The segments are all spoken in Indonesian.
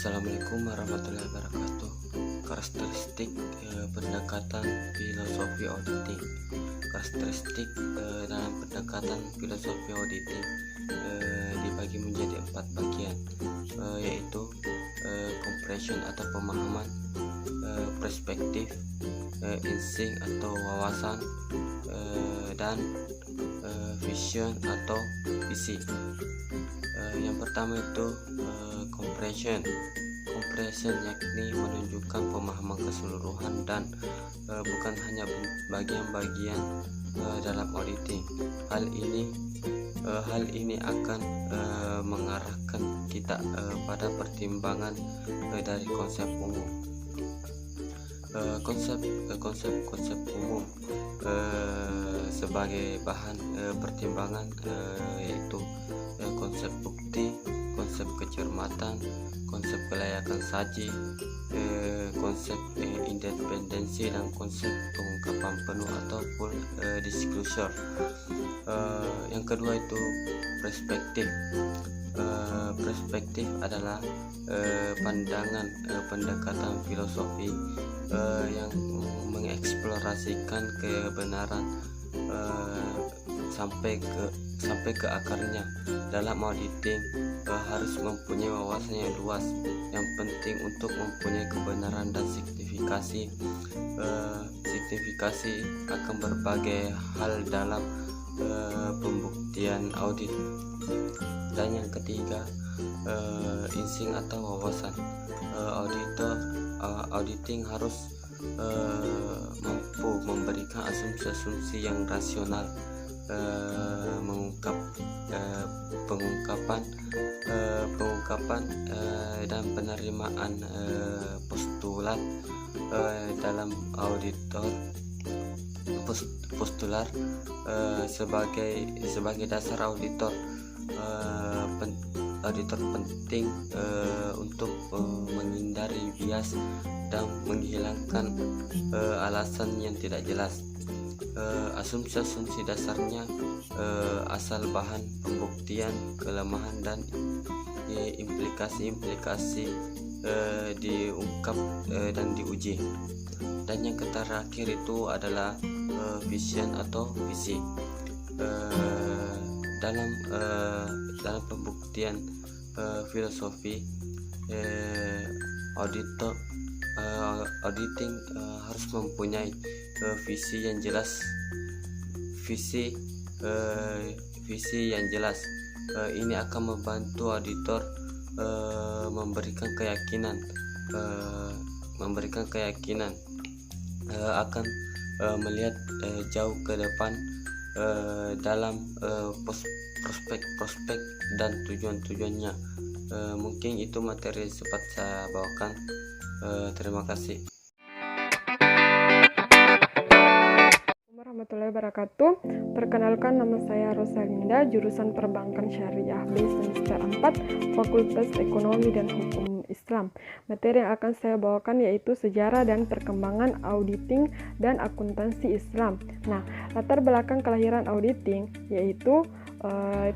Assalamualaikum warahmatullahi wabarakatuh. Karakteristik pendekatan filosofi auditing. Karakteristik dalam pendekatan filosofi auditing dibagi menjadi 4 bagian, yaitu comprehension atau pemahaman, perspektif, insting atau wawasan, dan vision atau visi. Yang pertama itu comprehension yakni menunjukkan pemahaman keseluruhan dan bukan hanya bagian-bagian dalam auditing. Hal ini akan mengarahkan kita pada pertimbangan dari konsep umum. Konsep umum sebagai bahan pertimbangan yaitu konsep bukti, konsep kecermatan, konsep kelayakan saji, konsep independensi, dan konsep pengungkapan penuh atau full disclosure. Yang kedua itu perspektif. Perspektif adalah pandangan pendekatan filosofi yang mengeksplorasikan kebenaran sampai ke akarnya. Dalam auditing harus mempunyai wawasan yang luas, yang penting untuk mempunyai kebenaran dan signifikasi akan berbagai hal dalam pembuktian audit. Dan yang ketiga, insting atau wawasan. Auditing harus mampu memberikan asumsi-asumsi yang rasional, pengungkapan dan penerimaan postulat dalam postular sebagai dasar auditor. Auditor penting untuk menghindari bias dan menghilangkan alasan yang tidak jelas. Asumsi dasarnya asal bahan pembuktian, kelemahan dan implikasi diungkap dan diuji. Dan yang terakhir itu adalah vision atau visi. Dalam pembuktian filosofi, auditing harus mempunyai visi yang jelas. Ini akan membantu auditor memberikan keyakinan akan melihat jauh ke depan dalam prospek dan tujuannya. Mungkin itu materi sempat saya bawakan. Terima kasih. Warahmatullahi wabarakatuh. Perkenalkan, nama saya Rosalinda, jurusan Perbankan Syariah B semester 4, Fakultas Ekonomi dan Hukum Islam. Materi yang akan saya bawakan yaitu sejarah dan perkembangan auditing dan akuntansi Islam. Nah, latar belakang kelahiran auditing yaitu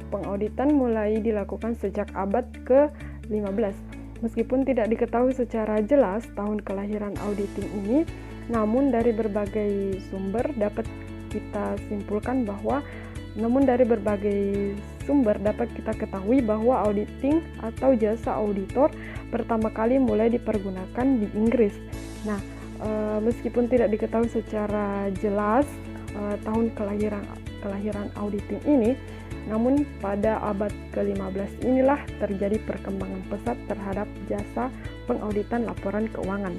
pengauditan mulai dilakukan sejak abad ke-15. Meskipun tidak diketahui secara jelas tahun kelahiran auditing ini, namun dari berbagai sumber dapat kita simpulkan bahwa dapat kita ketahui bahwa auditing atau jasa auditor pertama kali mulai dipergunakan di Inggris. Nah, meskipun tidak diketahui secara jelas tahun kelahiran auditing ini, namun pada abad ke-15 inilah terjadi perkembangan pesat terhadap jasa pengauditan laporan keuangan.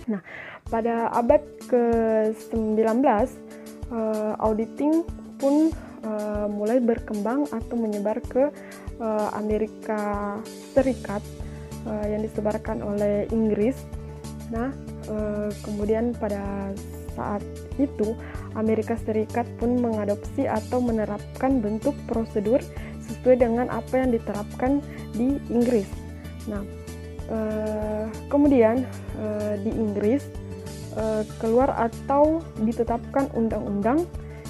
Nah, pada abad ke-19 auditing pun mulai berkembang atau menyebar ke Amerika Serikat yang disebarkan oleh Inggris. Nah, kemudian pada saat itu Amerika Serikat pun mengadopsi atau menerapkan bentuk prosedur sesuai dengan apa yang diterapkan di Inggris. Nah, kemudian di Inggris keluar atau ditetapkan undang-undang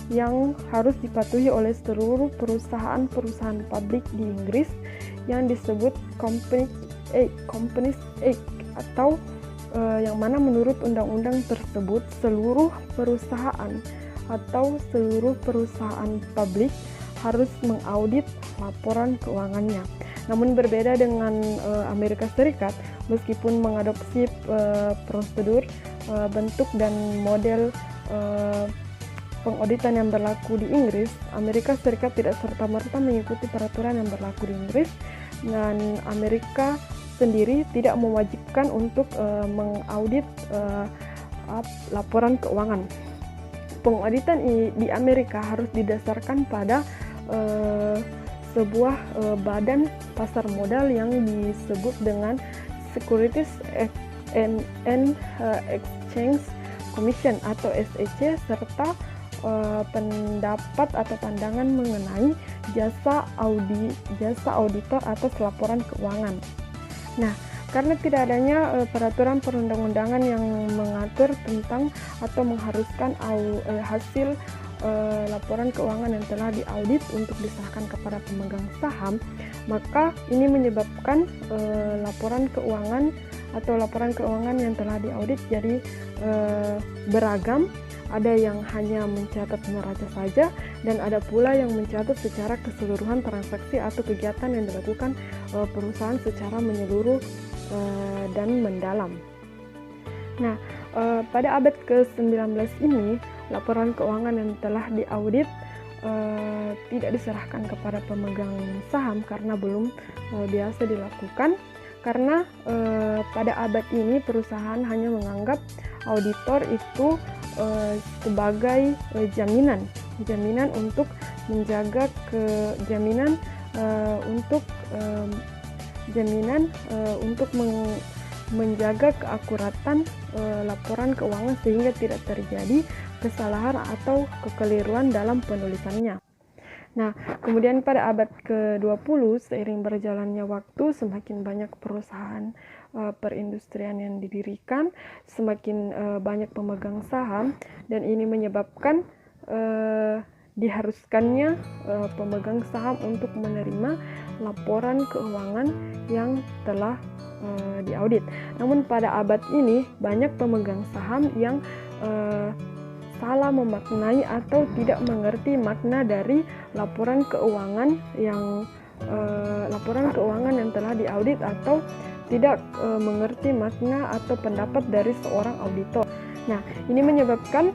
yang harus dipatuhi oleh seluruh perusahaan-perusahaan publik di Inggris yang disebut Companies Act, atau yang mana menurut undang-undang tersebut seluruh perusahaan atau seluruh perusahaan publik harus mengaudit laporan keuangannya. Namun berbeda dengan Amerika Serikat, meskipun mengadopsi prosedur, bentuk dan model pengauditan yang berlaku di Inggris, Amerika Serikat tidak serta-merta mengikuti peraturan yang berlaku di Inggris, dan Amerika sendiri tidak mewajibkan untuk mengaudit laporan keuangan. Pengauditan di Amerika harus didasarkan pada sebuah badan pasar modal yang disebut dengan Securities and Exchange Commission atau SEC, serta pendapat atau pandangan mengenai jasa auditor atas laporan keuangan. Nah, karena tidak adanya peraturan perundang-undangan yang mengatur tentang atau mengharuskan hasil laporan keuangan yang telah diaudit untuk diserahkan kepada pemegang saham, maka ini menyebabkan laporan keuangan atau laporan keuangan yang telah diaudit jadi beragam. Ada yang hanya mencatat neraca saja, dan ada pula yang mencatat secara keseluruhan transaksi atau kegiatan yang dilakukan perusahaan secara menyeluruh dan mendalam. Nah, pada abad ke-19 ini, laporan keuangan yang telah diaudit tidak diserahkan kepada pemegang saham karena belum biasa dilakukan, karena pada abad ini perusahaan hanya menganggap auditor itu sebagai jaminan untuk menjaga menjaga keakuratan laporan keuangan sehingga tidak terjadi kesalahan atau kekeliruan dalam penulisannya. Nah, kemudian pada abad ke-20, seiring berjalannya waktu, semakin banyak perusahaan perindustrian yang didirikan, semakin banyak pemegang saham, dan ini menyebabkan diharuskannya pemegang saham untuk menerima laporan keuangan yang telah diaudit. Namun pada abad ini, banyak pemegang saham yang salah memaknai atau tidak mengerti makna dari laporan keuangan yang telah diaudit, atau tidak mengerti makna atau pendapat dari seorang auditor. Nah, ini menyebabkan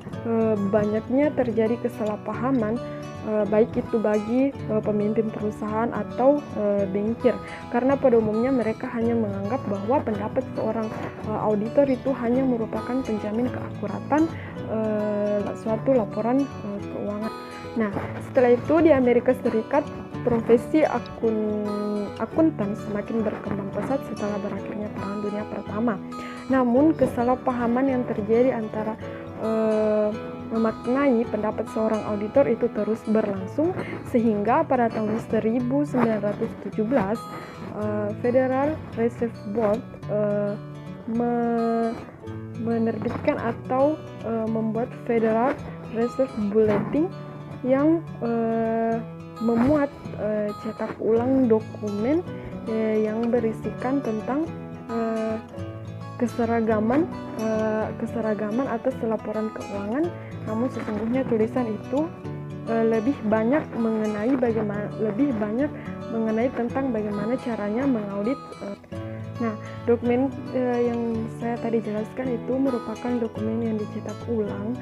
banyaknya terjadi kesalahpahaman, baik itu bagi pemimpin perusahaan atau bankir, karena pada umumnya mereka hanya menganggap bahwa pendapat seorang auditor itu hanya merupakan penjamin keakuratan suatu laporan keuangan. Nah, setelah itu di Amerika Serikat, profesi akuntan semakin berkembang pesat setelah berakhirnya Perang Dunia Pertama. Namun kesalahpahaman yang terjadi antara memaknai pendapat seorang auditor itu terus berlangsung, sehingga pada tahun 1917 Federal Reserve Board menerbitkan atau membuat Federal Reserve Bulletin yang memuat cetak ulang dokumen yang berisikan tentang keseragaman atas laporan keuangan. Namun sesungguhnya tulisan itu lebih banyak mengenai tentang bagaimana caranya mengaudit. Nah, dokumen yang saya tadi jelaskan itu merupakan dokumen yang dicetak ulang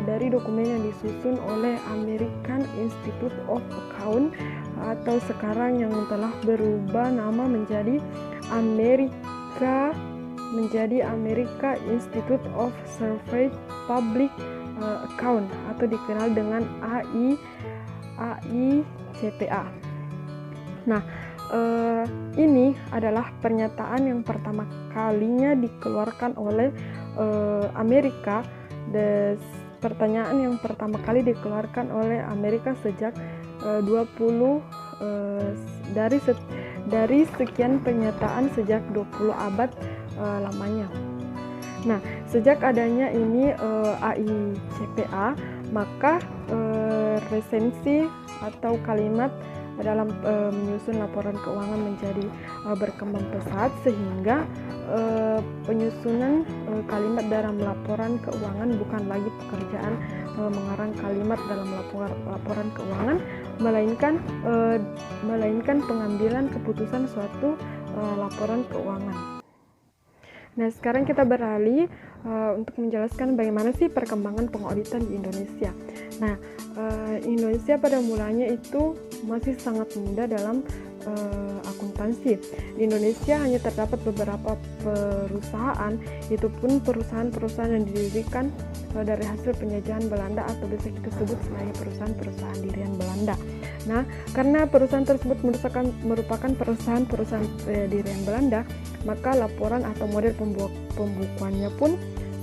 dari dokumen yang disusun oleh American Institute of Account, atau sekarang yang telah berubah nama menjadi America Institute of Certified Public Account, atau dikenal dengan AICPA. Nah, ini adalah pernyataan yang pertama kalinya dikeluarkan oleh Amerika. Pertanyaan yang pertama kali dikeluarkan oleh Amerika sejak 20 dari sekian pernyataan sejak 20 abad lamanya. Nah, sejak adanya ini AICPA, maka resensi atau kalimat dalam menyusun laporan keuangan menjadi berkembang pesat, sehingga penyusunan kalimat dalam laporan keuangan bukan lagi pekerjaan mengarang kalimat dalam laporan keuangan, melainkan pengambilan keputusan suatu laporan keuangan. Nah, sekarang kita beralih untuk menjelaskan bagaimana sih perkembangan pengauditan di Indonesia. Nah, Indonesia pada mulanya itu masih sangat muda dalam akuntansi. Di Indonesia hanya terdapat beberapa perusahaan, itu pun perusahaan-perusahaan yang didirikan dari hasil penjajahan Belanda atau bisa kita sebut sebagai perusahaan-perusahaan dirian Belanda. Nah, karena perusahaan tersebut merupakan perusahaan-perusahaan dirian Belanda, maka laporan atau model pembukuannya pun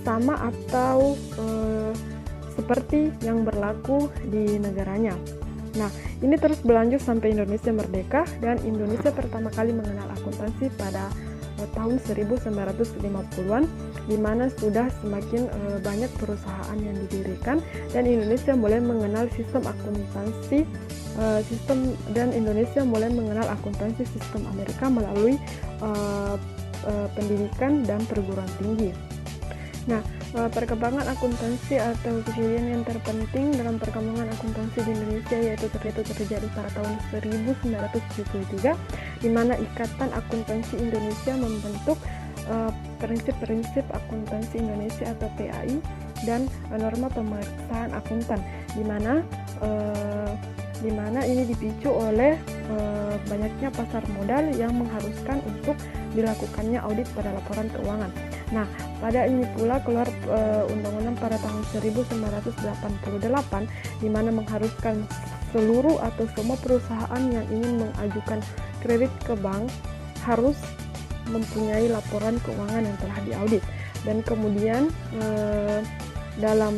sama atau seperti yang berlaku di negaranya. Nah, ini terus berlanjut sampai Indonesia merdeka, dan Indonesia pertama kali mengenal akuntansi pada tahun 1950-an, di mana sudah semakin banyak perusahaan yang didirikan, dan Indonesia mulai mengenal sistem akuntansi sistem Amerika melalui pendidikan dan perguruan tinggi. Nah, perkembangan akuntansi atau kejadian yang terpenting dalam perkembangan akuntansi di Indonesia yaitu terjadi pada tahun 1973, di mana Ikatan Akuntansi Indonesia membentuk prinsip-prinsip akuntansi Indonesia atau PAI dan norma pemeriksaan akuntan, di mana ini dipicu oleh banyaknya pasar modal yang mengharuskan untuk dilakukannya audit pada laporan keuangan. Nah, pada ini pula keluar undang-undang pada tahun 1988, di mana mengharuskan seluruh atau semua perusahaan yang ingin mengajukan kredit ke bank harus mempunyai laporan keuangan yang telah diaudit. Dan kemudian dalam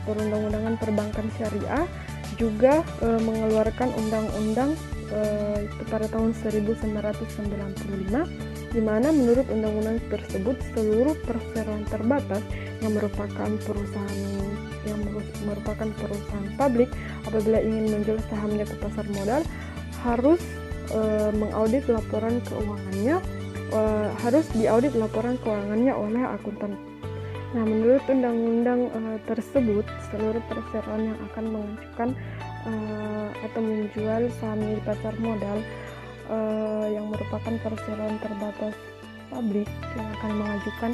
perundang-undangan perbankan syariah juga mengeluarkan undang-undang itu pada tahun 1995, di mana menurut undang-undang tersebut seluruh perseroan terbatas yang merupakan perusahaan publik apabila ingin menjual sahamnya ke pasar modal harus mengaudit laporan keuangannya, harus diaudit laporan keuangannya oleh akuntan. Nah, menurut undang-undang tersebut, seluruh perseroan yang akan mengajukan atau menjual saham di pasar modal yang merupakan perseroan terbatas publik yang akan mengajukan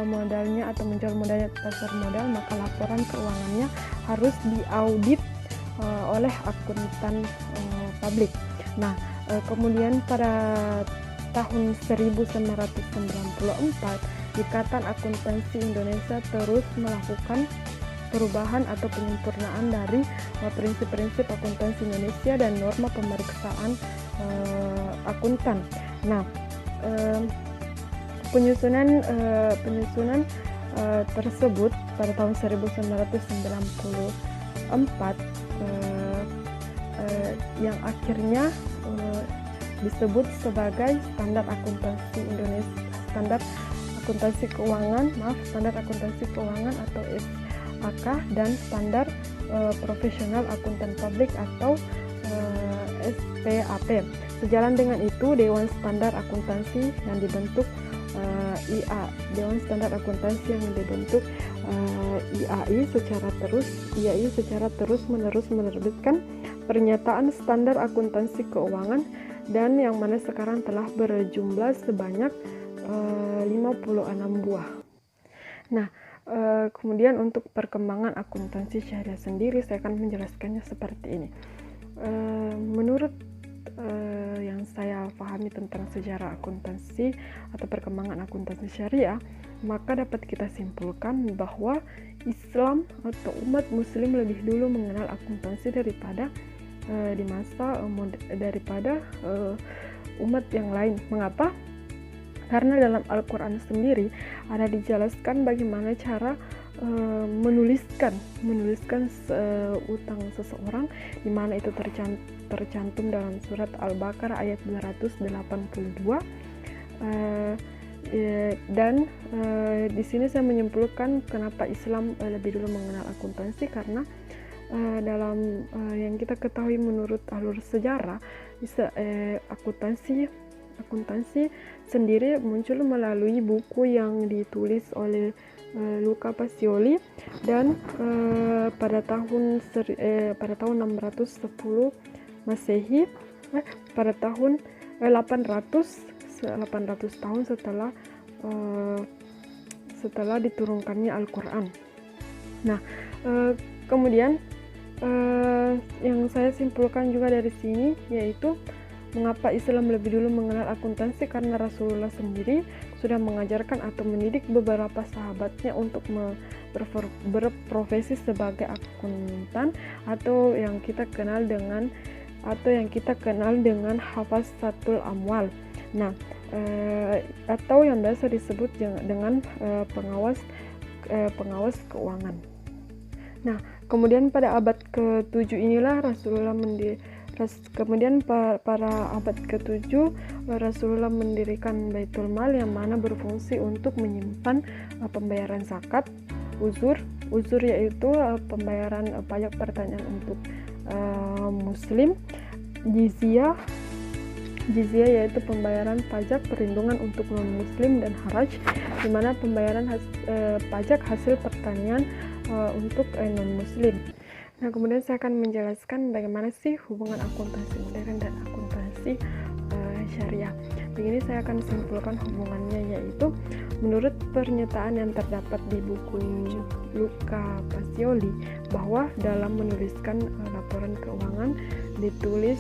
modalnya atau menjual modalnya ke pasar modal, maka laporan keuangannya harus diaudit oleh akuntan publik. Nah, kemudian pada tahun 1994, Ikatan Akuntansi Indonesia terus melakukan perubahan atau penyempurnaan dari prinsip-prinsip akuntansi Indonesia dan norma pemeriksaan akuntan. Nah, penyusunan tersebut pada tahun 1994 yang akhirnya disebut sebagai standar akuntansi Indonesia, standar akuntansi keuangan atau SAK, dan standar profesional akuntan publik atau SPAP. Sejalan dengan itu, Dewan Standar Akuntansi yang dibentuk Dewan Standar Akuntansi yang dibentuk IAI secara terus-menerus menerbitkan pernyataan standar akuntansi keuangan, dan yang mana sekarang telah berjumlah sebanyak 56 buah. Nah, kemudian untuk perkembangan akuntansi syariah sendiri, saya akan menjelaskannya seperti ini. Menurut yang saya pahami tentang sejarah akuntansi atau perkembangan akuntansi syariah, maka dapat kita simpulkan bahwa Islam atau umat muslim lebih dulu mengenal akuntansi daripada di masa daripada umat yang lain. Mengapa? Karena dalam Al-Quran sendiri ada dijelaskan bagaimana cara menuliskan utang seseorang, di mana itu tercantum dalam surat Al-Baqarah ayat 282. Dan di sini saya menyimpulkan kenapa Islam lebih dulu mengenal akuntansi, karena dalam yang kita ketahui menurut alur sejarah, akuntansi sendiri muncul melalui buku yang ditulis oleh Luca Pacioli, dan pada tahun 610 Masehi, pada tahun 800 tahun setelah diturunkannya Al-Quran. Nah, kemudian yang saya simpulkan juga dari sini yaitu mengapa Islam lebih dulu mengenal akuntansi, karena Rasulullah sendiri sudah mengajarkan atau mendidik beberapa sahabatnya untuk berprofesi sebagai akuntan, atau yang kita kenal dengan hafazatul amwal. Nah, atau yang biasa disebut dengan pengawas keuangan. Nah, kemudian pada abad ke-7 inilah kemudian pada abad ke-7 Rasulullah mendirikan Baitul Mal, yang mana berfungsi untuk menyimpan pembayaran zakat, uzur yaitu pembayaran pajak pertanian untuk muslim, jizyah yaitu pembayaran pajak perlindungan untuk non-muslim, dan haraj, di mana pembayaran pajak hasil pertanian untuk non-muslim. Nah, kemudian saya akan menjelaskan bagaimana sih hubungan akuntansi modern dan akuntansi syariah. Begini saya akan simpulkan hubungannya, yaitu menurut pernyataan yang terdapat di buku Luca Pacioli, bahwa dalam menuliskan laporan keuangan ditulis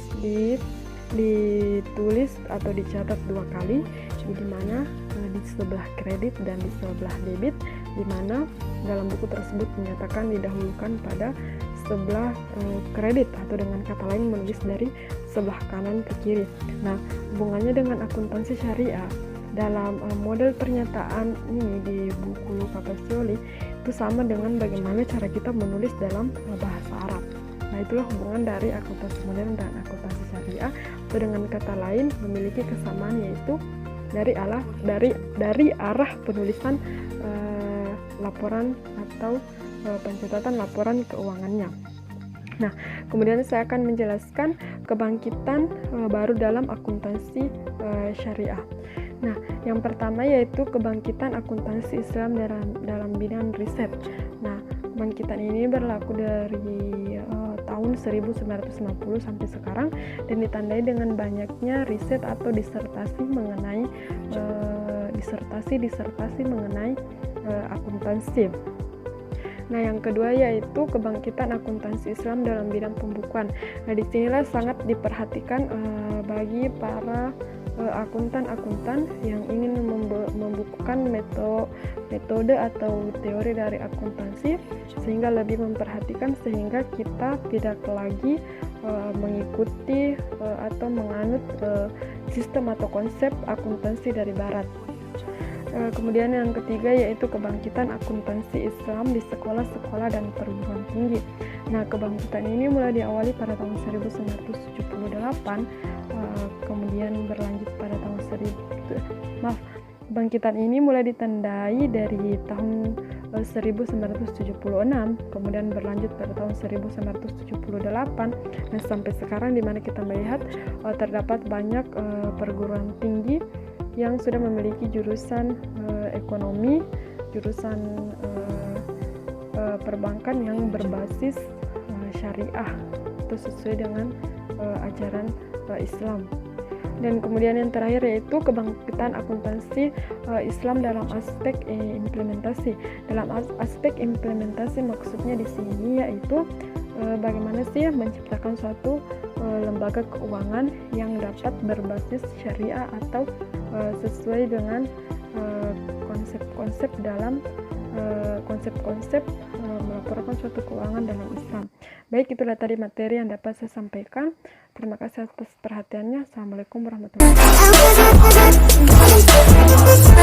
atau dicatat dua kali, di mana di sebelah kredit dan di sebelah debit, di mana dalam buku tersebut menyatakan didahulukan pada sebelah kredit, atau dengan kata lain menulis dari sebelah kanan ke kiri. Nah, hubungannya dengan akuntansi syariah dalam model pernyataan ini di buku Luca Pacioli itu sama dengan bagaimana cara kita menulis dalam bahasa Arab. Nah, itulah hubungan dari akuntansi modern dan akuntansi syariah, atau dengan kata lain memiliki kesamaan, yaitu dari arah penulisan laporan atau pencatatan laporan keuangannya. Nah, kemudian saya akan menjelaskan kebangkitan baru dalam akuntansi syariah. Nah, yang pertama yaitu kebangkitan akuntansi Islam dalam bidang riset. Nah, kebangkitan ini berlaku dari tahun 1950 sampai sekarang, dan ditandai dengan banyaknya riset atau disertasi mengenai akuntansi. Nah, yang kedua yaitu kebangkitan akuntansi Islam dalam bidang pembukuan. Nah, disinilah sangat diperhatikan bagi para akuntan yang ingin membukukan metode atau teori dari akuntansi, sehingga lebih memperhatikan, sehingga kita tidak lagi mengikuti atau menganut sistem atau konsep akuntansi dari barat. Kemudian yang ketiga yaitu kebangkitan akuntansi Islam di sekolah-sekolah dan perguruan tinggi. Nah, kebangkitan ini mulai diawali pada tahun 1978, kemudian berlanjut pada tahun kebangkitan ini mulai ditandai dari tahun 1976, kemudian berlanjut pada tahun 1978, dan sampai sekarang, di mana kita melihat terdapat banyak perguruan tinggi yang sudah memiliki jurusan ekonomi, jurusan perbankan yang berbasis syariah, itu sesuai dengan ajaran Islam. Dan kemudian yang terakhir yaitu kebangkitan akuntansi Islam dalam aspek implementasi. Dalam aspek implementasi maksudnya di sini yaitu bagaimana sih menciptakan suatu lembaga keuangan yang dapat berbasis syariah atau sesuai dengan konsep-konsep melaporkan suatu keuangan dalam Islam. Baik, itulah tadi materi yang dapat saya sampaikan. Terima kasih atas perhatiannya. Assalamualaikum warahmatullahi wabarakatuh.